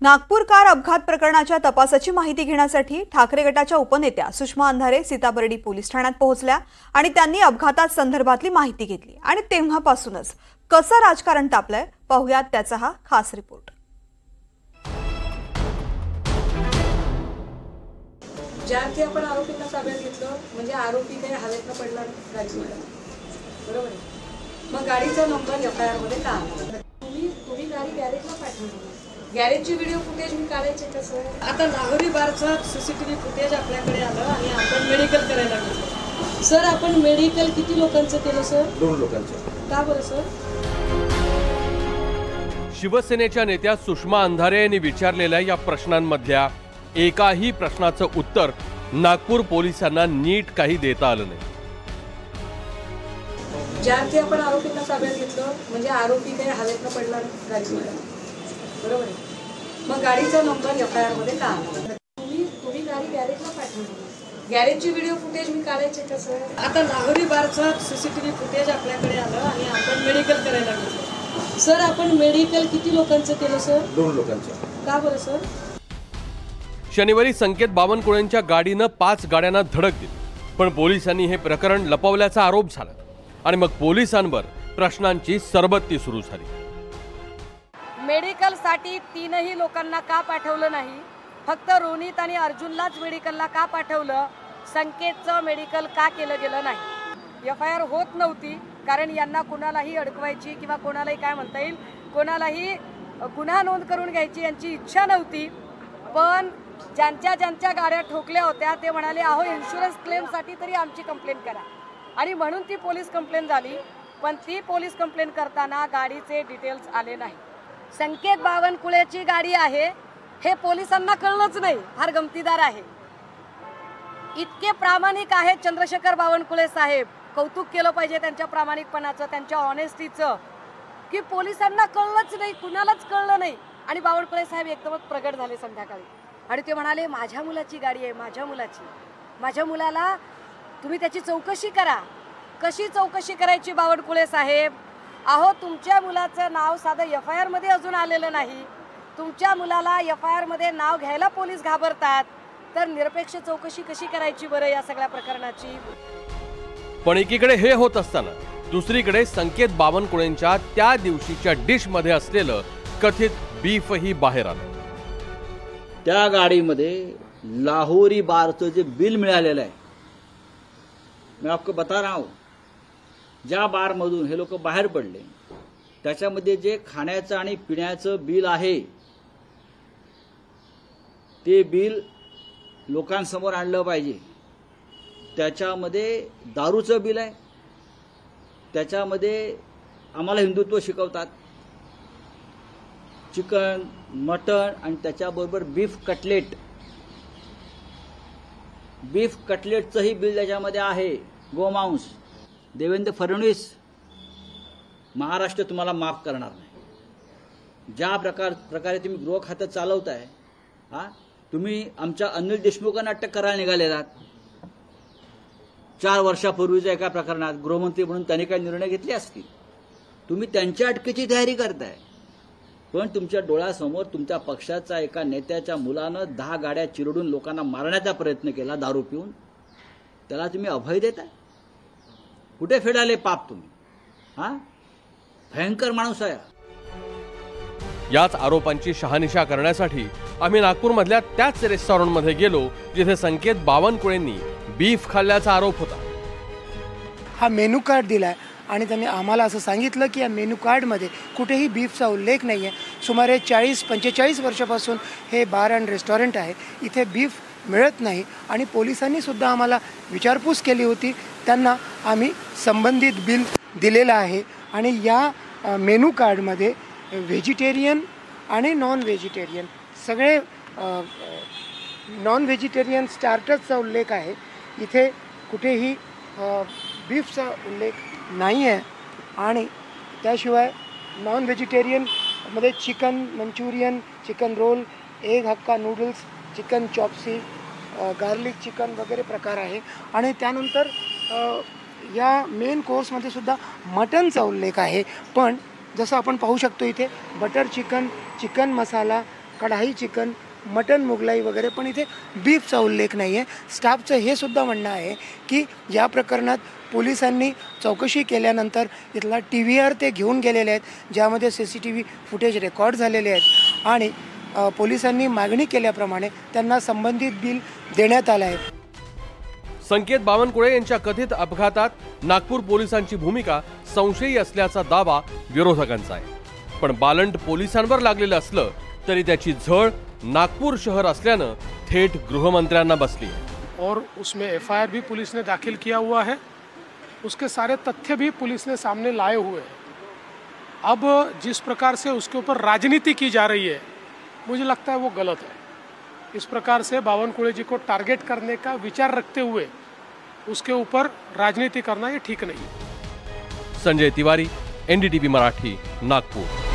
Nagpur car अपघात प्रकरणाच्या तपासाची माहिती घेण्यासाठी ठाकरे गटाच्या उपनेत्या सुषमा अंधारे सीताबर्डी पोलीस ठाण्यात पोहोचल्या आणि त्यांनी अपघातात संदर्भातली माहिती घेतली आणि तेव्हापासूनच कसं राजकारण तापलंय पाहूयात त्याचा हा खास रिपोर्ट। ज्यार्थी आपण आरोपींना ताब्यात घेतलं म्हणजे आरोपी काही हवेतनं पडला गाडीमध्ये, बरोबर आहे। मग गाडीचा नंबर एफआयआर मध्ये का आला? तुम्ही गाडी गॅरेजला पाठवली, गॅरेजची व्हिडिओ फुटेज मी काढायचे कसं? आता लाहोरी बारचं सीसीटीव्ही फुटेज आपल्याकडे आलं आणि आपण मेडिकल करायला गेलो। सर आपण मेडिकल किती लोकांचं केलं सर? 2 लोकांचं। का बरं सर? शिवसेनेच्या नेत्या सुषमा अंधारे यांनी विचारलेल्या या प्रश्नांमधल्या एकाही प्रश्नाचं उत्तर नागपूर पोलिसांना नीट काही देता आलं नाही। ज्यार्थी आपण आरोपींना ताब्यात घेतलं म्हणजे आरोपी काही हवेतनं पडला गाडीमध्ये, बरोबर आहे। मग गाडीचा नंबर एफआयआर मध्ये का आला? तुम्ही गाडी गॅरेजला पाठवली, गॅरेजची व्हिडिओ फुटेज मी काढायचे कसं? आता लाहोरी बारचं सीसीटीव्ही फुटेज आपल्याकडे आलं आणि आपण मेडिकल करायला गेलो। सर आपण मेडिकल किती लोकांचं केलं सर? 2 लोकांचं। का बरं सर? शनिवारी संकेत बावनकुळेंच्या गाडीनं 5 गाड्यांना धडक दिली, पण पोलिसांनी हे प्रकरण लपवल्याचा आरोप झाला आणि मग पोलिसांवर प्रश्नांची सरबत्ती सुरू झाली। मेडिकलसाठी 3ही लोकांना का पाठवलं नाही? फक्त रोनित आणि अर्जुनलाच मेडिकलला का पाठवलं? संकेतचं मेडिकल का केलं गेलं नाही? एफआयआर होत नव्हती कारण यांना कोणालाही अडकवायची किंवा कोणालाही काय म्हणता येईल कोणालाही गुन्हा नोंद करून घ्यायची यांची इच्छा नव्हती। पण ज्यांच्या गाड्या ठोकल्या होत्या ते म्हणाले अहो इन्शुरन्स क्लेमसाठी तरी आमची कंप्लेंट करा आणि म्हणून ती पोलीस कंप्लेंट झाली। पण ती पोलीस कंप्लेंट करताना गाडीचे डिटेल्स आले नाही। संकेत बावनकुळेची गाडी आहे हे पोलिसांना कळलंच नाही, फार गमतीदार आहे। इतके प्रामाणिक आहेत चंद्रशेखर बावनकुळे साहेब, कौतुक केलं पाहिजे त्यांच्या प्रामाणिकपणाचं, त्यांच्या ऑनेस्टीचं, की पोलिसांना कळलंच नाही, कुणालाच कळलं नाही। आणि बावनकुळे साहेब एकदमच प्रगट झाले संध्याकाळी आणि ते म्हणाले माझ्या मुलाची गाडी आहे, माझ्या मुलाला तुम्ही त्याची चौकशी करा। कशी चौकशी करायची बावनकुळे साहेब? अहो तुमच्या मुलाचं नाव साधं एफआयआर मध्ये अजून आलेलं नाही, तुमच्या मुलाला एफआयआर मध्ये नाव घ्यायला पोलीस घाबरतात, तर निरपेक्ष चौकशी कशी करायची बरं या सगळ्या प्रकरणाची? पण एकीकडे हे होत असताना दुसरीकडे संकेत बावनकुळेंच्या त्या दिवशीच्या डिश मध्ये असलेलं कथित बीफही बाहेर आलं। त्या गाडीमध्ये लाहोरी बारचं जे बिल मिळालेलं आहे, मैं आपको बता रहा हूं, ज्या बारमधून हे लोक बाहेर पडले त्याच्यामध्ये जे खाण्याचं आणि पिण्याचं बिल आहे ते बिल लोकांसमोर आणलं पाहिजे। त्याच्यामध्ये दारूचं बिल आहे, त्याच्यामध्ये आम्हाला हिंदुत्व शिकवतात, चिकन मटन आणि त्याच्याबरोबर बीफ कटलेटचंही बिल त्याच्यामध्ये आहे, गोमांस। देवेंद्र फडणवीस महाराष्ट्र तुम्हाला माफ करणार नाही। ज्या प्रकारे तुम्ही गृह खातं चालवताय, तुम्ही आमच्या अनिल देशमुखांना अटक करायला निघालेलात। 4 वर्षापूर्वीच्या एका प्रकरणात गृहमंत्री म्हणून त्यांनी काही निर्णय घेतले असतील, तुम्ही त्यांच्या अटकेची तयारी करताय। पण तुमच्या डोळ्यासमोर तुमच्या पक्षाच्या एका नेत्याच्या मुलानं 10 गाड्या चिरडून लोकांना मारण्याचा प्रयत्न केला दारू पिऊन, त्याला तुम्ही अभय देताय? कुठे फेडाले पाप तुम्ही? भयंकर माणूस आहे। याच आरोपांची शहानिशा करण्यासाठी आम्ही नागपूरमधल्या त्याच रेस्टॉरंटमध्ये गेलो जिथे संकेत बावनकुळेंनी बीफ खाल्ल्याचा आरोप होता। हा मेनू कार्ड दिलाय आणि त्यांनी आम्हाला असं सांगितलं की या मेनू कार्डमध्ये कुठेही बीफचा उल्लेख नाही आहे। सुमारे 40-45 वर्षापासून हे बार अँड रेस्टॉरंट आहे, इथे बीफ मिळत नाही आणि पोलिसांनी सुद्धा आम्हाला विचारपूस केली होती, त्यांना आम्ही संबंधित बिल दिलेलं आहे आणि या मेनू कार्डमध्ये व्हेजिटेरियन आणि नॉन व्हेजिटेरियन सगळे नॉन व्हेजिटेरियन स्टार्टर्सचा उल्लेख आहे, इथे कुठेही बीफचा उल्लेख नाही आहे। आणि त्याशिवाय नॉन व्हेजिटेरियनमध्ये chicken manchurian, chicken roll, egg hakka noodles, chicken chopsuey, garlic chicken वगैरे प्रकार आहे। आणि त्यानंतर या मेन कोर्समध्ये सुद्धा मटनचा उल्लेख आहे, पण जसं आपण पाहू शकतो इथे बटर चिकन, चिकन मसाला, कढाई चिकन, मटन मुगलाई वगैरे, पण इथे बीफचा उल्लेख नाही आहे. स्टाफचं हे सुद्धा म्हणणं आहे की या प्रकरणात पोलिसांनी चौकशी केल्यानंतर इथला TVR ते घेऊन गेलेले आहेत, ज्यामध्ये CCTV फुटेज रेकॉर्ड झालेले आहेत आणि पोलिसांनी मागणी केल्याप्रमाणे त्यांना संबंधित बिल देण्यात आलं आहे. संकेत बावनकुळे यांच्या कथित अपघातात नागपूर पोलिसांची भूमिका संशयी असल्याचा दावा विरोधकांचा आहे. पण बालंट पोलिसांवर लागलेलं असलं तरी त्याची झळ नागपूर शहर असल्यानं थेट गृहमंत्र्यांना बसली आहे. और उसमें FIR भी पुलिस ने दाखिल किया हुआ है, उसके सारे तथ्य भी पुलिस ने सामने लाए हुए हैं. अब जिस प्रकार से उसके ऊपर राजनीति की जा रही है, मुझे लगता है वो गलत है. इस प्रकार से बावनकुळे जी को टारगेट करने का विचार रखते हुए उसके ऊपर राजनीति करना ये ठीक नहीं. संजय तिवारी, NDTV मराठी, नागपूर.